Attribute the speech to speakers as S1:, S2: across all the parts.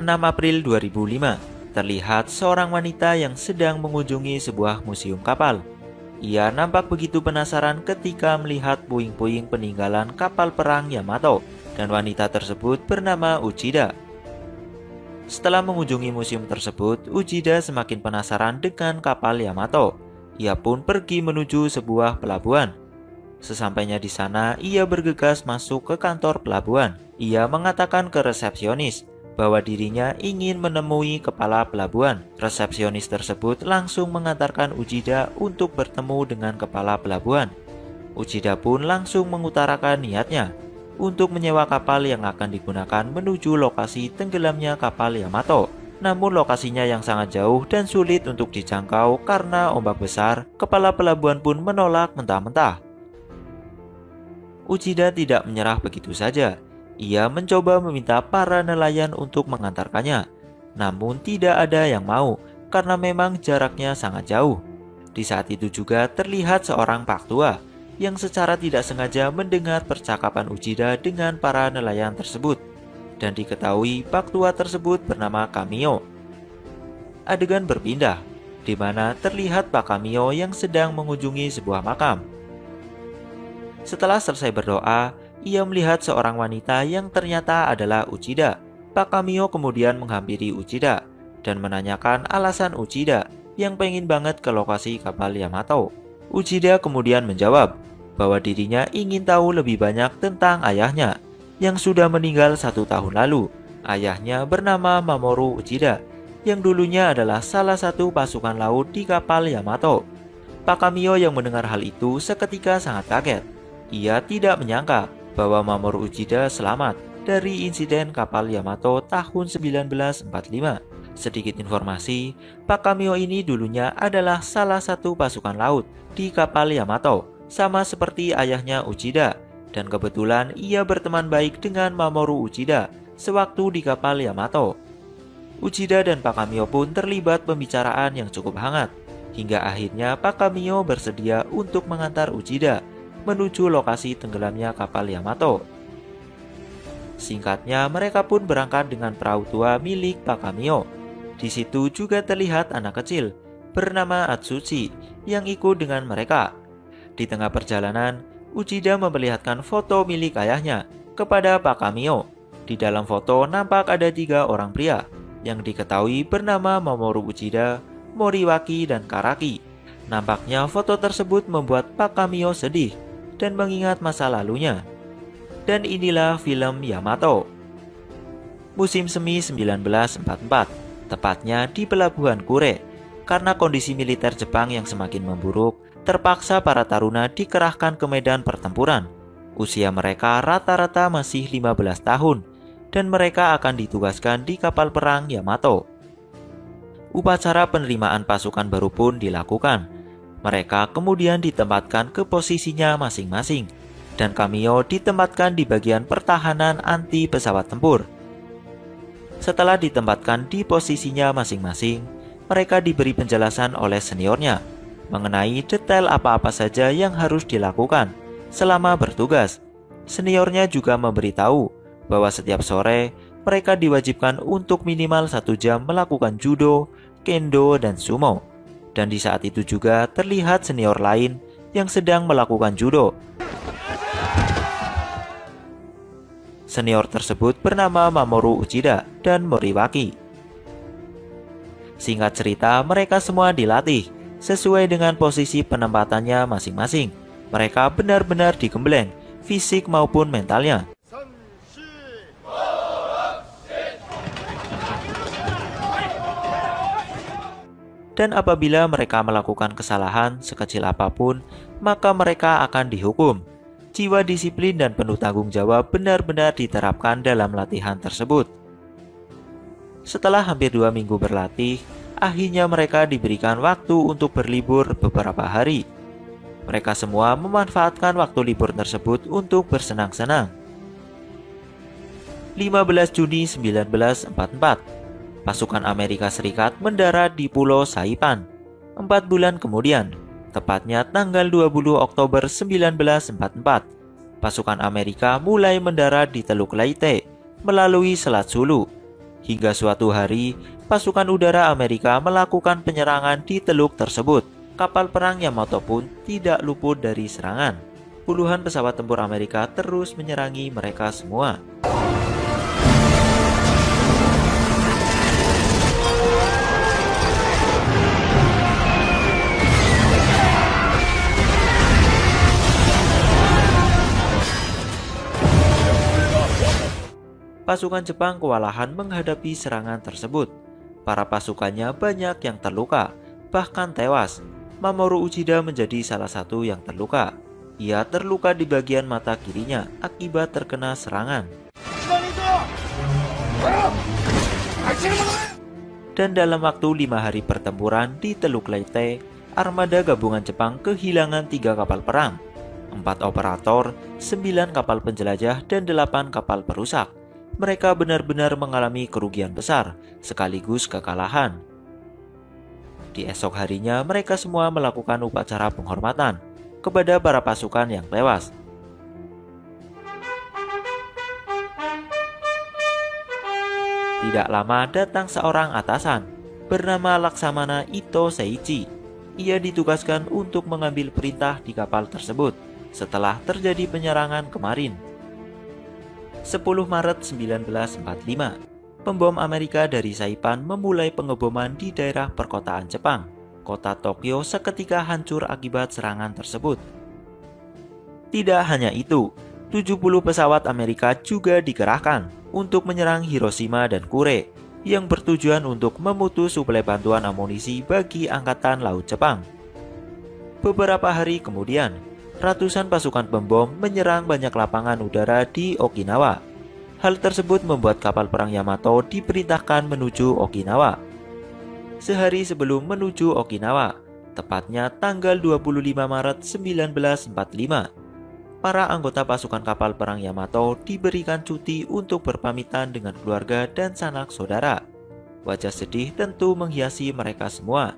S1: 6 April 2005, terlihat seorang wanita yang sedang mengunjungi sebuah museum kapal. Ia nampak begitu penasaran ketika melihat puing-puing peninggalan kapal perang Yamato, dan wanita tersebut bernama Uchida. Setelah mengunjungi museum tersebut, Uchida semakin penasaran dengan kapal Yamato. Ia pun pergi menuju sebuah pelabuhan. Sesampainya di sana, ia bergegas masuk ke kantor pelabuhan. Ia mengatakan ke resepsionis bahwa dirinya ingin menemui kepala pelabuhan. Resepsionis tersebut langsung mengantarkan Uchida untuk bertemu dengan kepala pelabuhan. Uchida pun langsung mengutarakan niatnya untuk menyewa kapal yang akan digunakan menuju lokasi tenggelamnya kapal Yamato. Namun lokasinya yang sangat jauh dan sulit untuk dijangkau karena ombak besar, kepala pelabuhan pun menolak mentah-mentah. Uchida tidak menyerah begitu saja. Ia mencoba meminta para nelayan untuk mengantarkannya, namun tidak ada yang mau karena memang jaraknya sangat jauh. Di saat itu juga terlihat seorang pak tua yang secara tidak sengaja mendengar percakapan Uchida dengan para nelayan tersebut, dan diketahui pak tua tersebut bernama Kamio. Adegan berpindah, di mana terlihat Pak Kamio yang sedang mengunjungi sebuah makam. Setelah selesai berdoa, ia melihat seorang wanita yang ternyata adalah Uchida. Pak Kamio kemudian menghampiri Uchida dan menanyakan alasan Uchida yang pengen banget ke lokasi kapal Yamato. Uchida kemudian menjawab bahwa dirinya ingin tahu lebih banyak tentang ayahnya yang sudah meninggal 1 tahun lalu. Ayahnya bernama Mamoru Uchida, yang dulunya adalah salah satu pasukan laut di kapal Yamato. Pak Kamio yang mendengar hal itu seketika sangat kaget. Ia tidak menyangka bahwa Mamoru Uchida selamat dari insiden kapal Yamato tahun 1945. Sedikit informasi, Pak Kamio ini dulunya adalah salah satu pasukan laut di kapal Yamato, sama seperti ayahnya Uchida, dan kebetulan ia berteman baik dengan Mamoru Uchida sewaktu di kapal Yamato. Uchida dan Pak Kamio pun terlibat pembicaraan yang cukup hangat, hingga akhirnya Pak Kamio bersedia untuk mengantar Uchida menuju lokasi tenggelamnya kapal Yamato. Singkatnya, mereka pun berangkat dengan perahu tua milik Pak Kamio. Di situ juga terlihat anak kecil bernama Atsushi yang ikut dengan mereka. Di tengah perjalanan, Uchida memperlihatkan foto milik ayahnya kepada Pak Kamio. Di dalam foto nampak ada 3 orang pria yang diketahui bernama Mamoru Uchida, Moriwaki, dan Karaki. Nampaknya foto tersebut membuat Pak Kamio sedih dan mengingat masa lalunya. Dan inilah film Yamato. Musim semi 1944, tepatnya di Pelabuhan Kure. Karena kondisi militer Jepang yang semakin memburuk, terpaksa para taruna dikerahkan ke medan pertempuran. Usia mereka rata-rata masih 15 tahun, dan mereka akan ditugaskan di kapal perang Yamato. Upacara penerimaan pasukan baru pun dilakukan. Mereka kemudian ditempatkan ke posisinya masing-masing, dan Kamio ditempatkan di bagian pertahanan anti pesawat tempur. Setelah ditempatkan di posisinya masing-masing, mereka diberi penjelasan oleh seniornya mengenai detail apa-apa saja yang harus dilakukan selama bertugas. Seniornya juga memberitahu bahwa setiap sore mereka diwajibkan untuk minimal 1 jam melakukan judo, kendo, dan sumo. Dan di saat itu juga terlihat senior lain yang sedang melakukan judo. Senior tersebut bernama Mamoru Uchida dan Moriwaki. Singkat cerita, mereka semua dilatih sesuai dengan posisi penempatannya masing-masing. Mereka benar-benar digembleng, fisik maupun mentalnya. Dan apabila mereka melakukan kesalahan sekecil apapun, maka mereka akan dihukum. Jiwa disiplin dan penuh tanggung jawab benar-benar diterapkan dalam latihan tersebut. Setelah hampir 2 minggu berlatih, akhirnya mereka diberikan waktu untuk berlibur beberapa hari. Mereka semua memanfaatkan waktu libur tersebut untuk bersenang-senang. 15 Juni 1944, pasukan Amerika Serikat mendarat di Pulau Saipan. 4 bulan kemudian, tepatnya tanggal 20 Oktober 1944, pasukan Amerika mulai mendarat di Teluk Leyte melalui Selat Sulu. Hingga suatu hari, pasukan udara Amerika melakukan penyerangan di teluk tersebut. Kapal perang Yamato pun tidak luput dari serangan. Puluhan pesawat tempur Amerika terus menyerangi mereka semua. Pasukan Jepang kewalahan menghadapi serangan tersebut. Para pasukannya banyak yang terluka, bahkan tewas. Mamoru Uchida menjadi salah satu yang terluka. Ia terluka di bagian mata kirinya akibat terkena serangan. Dan dalam waktu 5 hari pertempuran di Teluk Leyte, armada gabungan Jepang kehilangan 3 kapal perang, 4 operator, 9 kapal penjelajah, dan 8 kapal perusak. Mereka benar-benar mengalami kerugian besar, sekaligus kekalahan. Di esok harinya, mereka semua melakukan upacara penghormatan kepada para pasukan yang tewas. Tidak lama datang seorang atasan bernama Laksamana Ito Seiichi. Ia ditugaskan untuk mengambil perintah di kapal tersebut setelah terjadi penyerangan kemarin. 10 Maret 1945, pembom Amerika dari Saipan memulai pengeboman di daerah perkotaan Jepang. Kota Tokyo seketika hancur akibat serangan tersebut. Tidak hanya itu, 70 pesawat Amerika juga dikerahkan untuk menyerang Hiroshima dan Kure, yang bertujuan untuk memutus suplai bantuan amunisi bagi Angkatan Laut Jepang. Beberapa hari kemudian, ratusan pasukan pembom menyerang banyak lapangan udara di Okinawa. Hal tersebut membuat kapal perang Yamato diperintahkan menuju Okinawa. Sehari sebelum menuju Okinawa, tepatnya tanggal 25 Maret 1945, para anggota pasukan kapal perang Yamato diberikan cuti untuk berpamitan dengan keluarga dan sanak saudara. Wajah sedih tentu menghiasi mereka semua,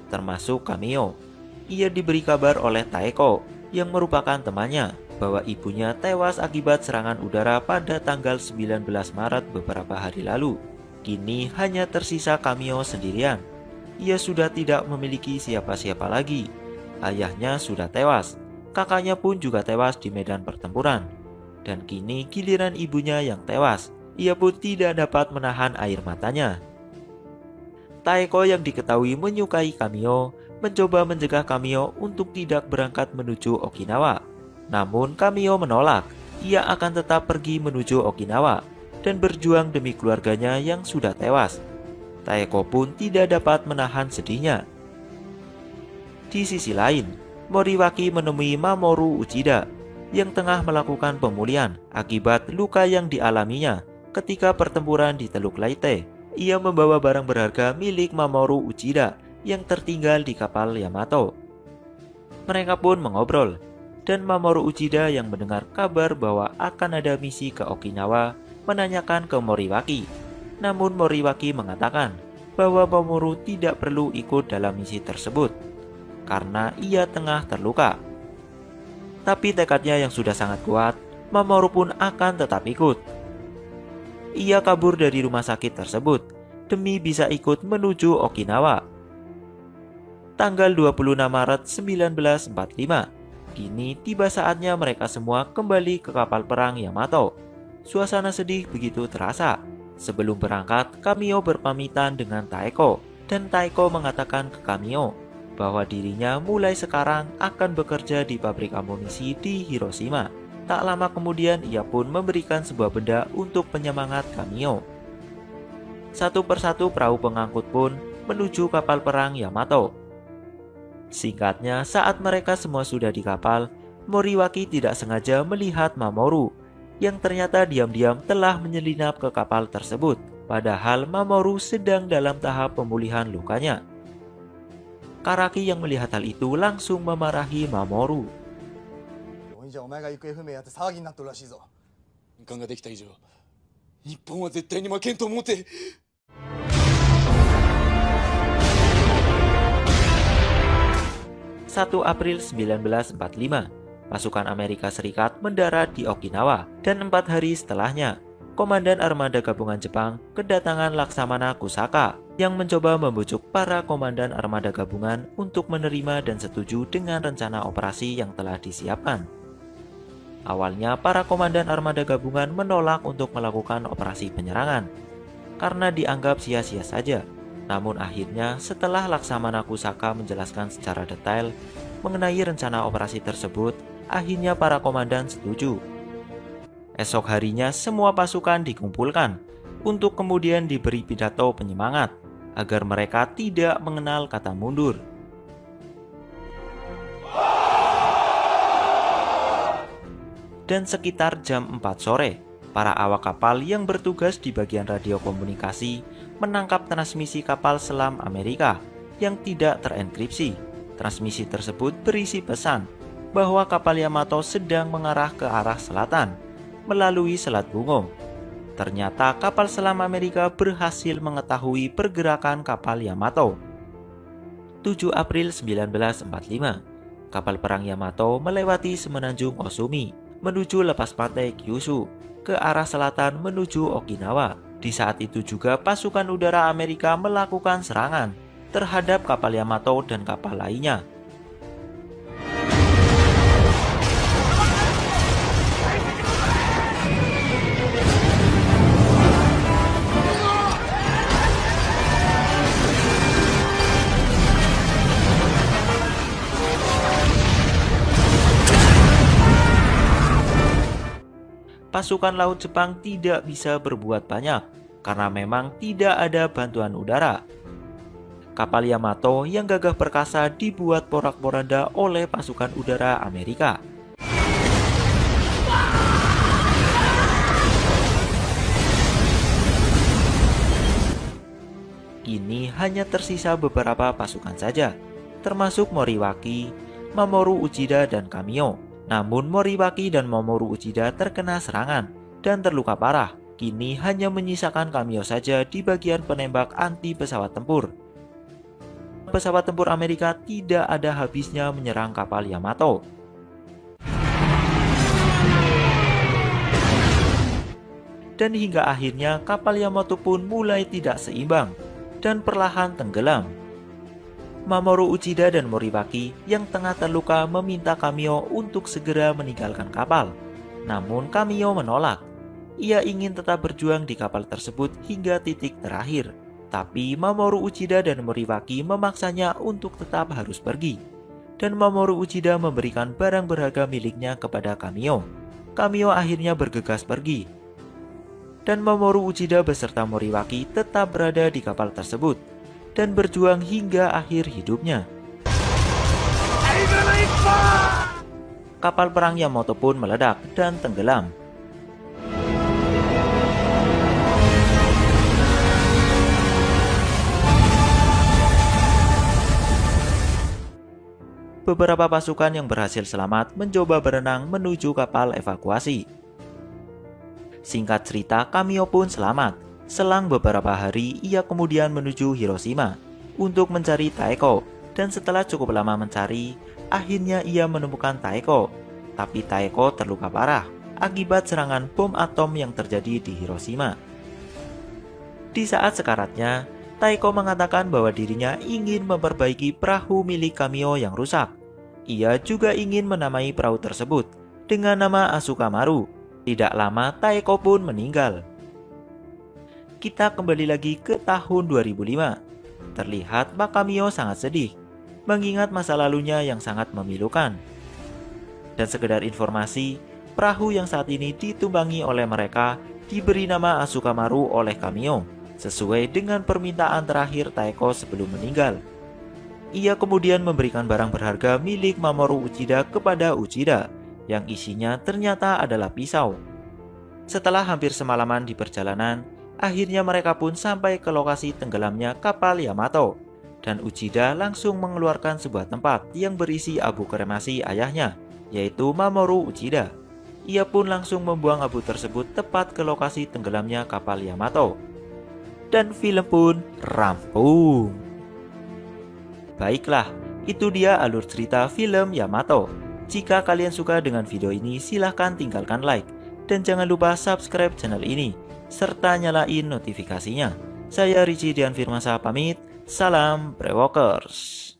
S1: termasuk Kamio. Ia diberi kabar oleh Taeko, yang merupakan temannya, bahwa ibunya tewas akibat serangan udara pada tanggal 19 Maret beberapa hari lalu. Kini hanya tersisa Kamio sendirian. Ia sudah tidak memiliki siapa-siapa lagi. Ayahnya sudah tewas, kakaknya pun juga tewas di medan pertempuran. Dan kini giliran ibunya yang tewas. Ia pun tidak dapat menahan air matanya. Taeko yang diketahui menyukai Kamio mencoba mencegah Kamio untuk tidak berangkat menuju Okinawa. Namun Kamio menolak. Ia akan tetap pergi menuju Okinawa dan berjuang demi keluarganya yang sudah tewas. Taeko pun tidak dapat menahan sedihnya. Di sisi lain, Moriwaki menemui Mamoru Uchida yang tengah melakukan pemulihan akibat luka yang dialaminya ketika pertempuran di Teluk Leyte. Ia membawa barang berharga milik Mamoru Uchida yang tertinggal di kapal Yamato. Mereka pun mengobrol, dan Mamoru Uchida yang mendengar kabar bahwa akan ada misi ke Okinawa menanyakan ke Moriwaki. Namun Moriwaki mengatakan bahwa Mamoru tidak perlu ikut dalam misi tersebut karena ia tengah terluka. Tapi tekadnya yang sudah sangat kuat, Mamoru pun akan tetap ikut. Ia kabur dari rumah sakit tersebut demi bisa ikut menuju Okinawa. Tanggal 26 Maret 1945, kini tiba saatnya mereka semua kembali ke kapal perang Yamato. Suasana sedih begitu terasa. Sebelum berangkat, Kamio berpamitan dengan Taeko, dan Taeko mengatakan ke Kamio bahwa dirinya mulai sekarang akan bekerja di pabrik amunisi di Hiroshima. Tak lama kemudian ia pun memberikan sebuah benda untuk penyemangat Kamio. Satu persatu perahu pengangkut pun menuju kapal perang Yamato. Singkatnya, saat mereka semua sudah di kapal, Moriwaki tidak sengaja melihat Mamoru yang ternyata diam-diam telah menyelinap ke kapal tersebut, padahal Mamoru sedang dalam tahap pemulihan lukanya. Karaki yang melihat hal itu langsung memarahi Mamoru. Satu April 1945, pasukan Amerika Serikat mendarat di Okinawa, dan 4 hari setelahnya, Komandan Armada Gabungan Jepang kedatangan Laksamana Kusaka yang mencoba membujuk para komandan armada gabungan untuk menerima dan setuju dengan rencana operasi yang telah disiapkan. Awalnya para komandan armada gabungan menolak untuk melakukan operasi penyerangan karena dianggap sia-sia saja. Namun akhirnya setelah Laksamana Kusaka menjelaskan secara detail mengenai rencana operasi tersebut, akhirnya para komandan setuju. Esok harinya semua pasukan dikumpulkan untuk kemudian diberi pidato penyemangat agar mereka tidak mengenal kata mundur. Dan sekitar jam 4 sore, para awak kapal yang bertugas di bagian radio komunikasi menangkap transmisi kapal selam Amerika yang tidak terenkripsi. Transmisi tersebut berisi pesan bahwa kapal Yamato sedang mengarah ke arah selatan melalui Selat Bungo. Ternyata kapal selam Amerika berhasil mengetahui pergerakan kapal Yamato. 7 April 1945, kapal perang Yamato melewati semenanjung Osumi menuju lepas pantai Kyushu ke arah selatan menuju Okinawa. Di saat itu juga pasukan udara Amerika melakukan serangan terhadap kapal Yamato dan kapal lainnya. Pasukan laut Jepang tidak bisa berbuat banyak karena memang tidak ada bantuan udara. Kapal Yamato yang gagah perkasa dibuat porak-poranda oleh pasukan udara Amerika. Kini hanya tersisa beberapa pasukan saja, termasuk Moriwaki, Mamoru Uchida, dan Kamio. Namun Moriwaki dan Mamoru Uchida terkena serangan dan terluka parah. Kini hanya menyisakan Kamio saja di bagian penembak anti pesawat tempur. Pesawat tempur Amerika tidak ada habisnya menyerang kapal Yamato. Dan hingga akhirnya kapal Yamato pun mulai tidak seimbang dan perlahan tenggelam. Mamoru Uchida dan Moriwaki yang tengah terluka meminta Kamio untuk segera meninggalkan kapal. Namun Kamio menolak. Ia ingin tetap berjuang di kapal tersebut hingga titik terakhir. Tapi Mamoru Uchida dan Moriwaki memaksanya untuk tetap harus pergi. Dan Mamoru Uchida memberikan barang berharga miliknya kepada Kamio. Kamio akhirnya bergegas pergi. Dan Mamoru Uchida beserta Moriwaki tetap berada di kapal tersebut dan berjuang hingga akhir hidupnya. Kapal perang Yamato pun meledak dan tenggelam. Beberapa pasukan yang berhasil selamat mencoba berenang menuju kapal evakuasi. Singkat cerita, Kamio pun selamat. Selang beberapa hari, ia kemudian menuju Hiroshima untuk mencari Taeko. Dan setelah cukup lama mencari, akhirnya ia menemukan Taeko. Tapi Taeko terluka parah akibat serangan bom atom yang terjadi di Hiroshima. Di saat sekaratnya, Taeko mengatakan bahwa dirinya ingin memperbaiki perahu milik Kamio yang rusak. Ia juga ingin menamai perahu tersebut dengan nama Asuka Maru. Tidak lama, Taeko pun meninggal. Kita kembali lagi ke tahun 2005. Terlihat Pak Kamio sangat sedih, mengingat masa lalunya yang sangat memilukan. Dan sekedar informasi, perahu yang saat ini ditumpangi oleh mereka diberi nama Asuka Maru oleh Kamio, sesuai dengan permintaan terakhir Taeko sebelum meninggal. Ia kemudian memberikan barang berharga milik Mamoru Uchida kepada Uchida, yang isinya ternyata adalah pisau. Setelah hampir semalaman di perjalanan, akhirnya mereka pun sampai ke lokasi tenggelamnya kapal Yamato, dan Uchida langsung mengeluarkan sebuah tempat yang berisi abu kremasi ayahnya, yaitu Mamoru Uchida. Ia pun langsung membuang abu tersebut tepat ke lokasi tenggelamnya kapal Yamato. Dan film pun rampung. Baiklah, itu dia alur cerita film Yamato. Jika kalian suka dengan video ini, silahkan tinggalkan like. Dan jangan lupa subscribe channel ini serta nyalain notifikasinya. Saya Ricci Dian Firmansyah pamit, salam Brewokers.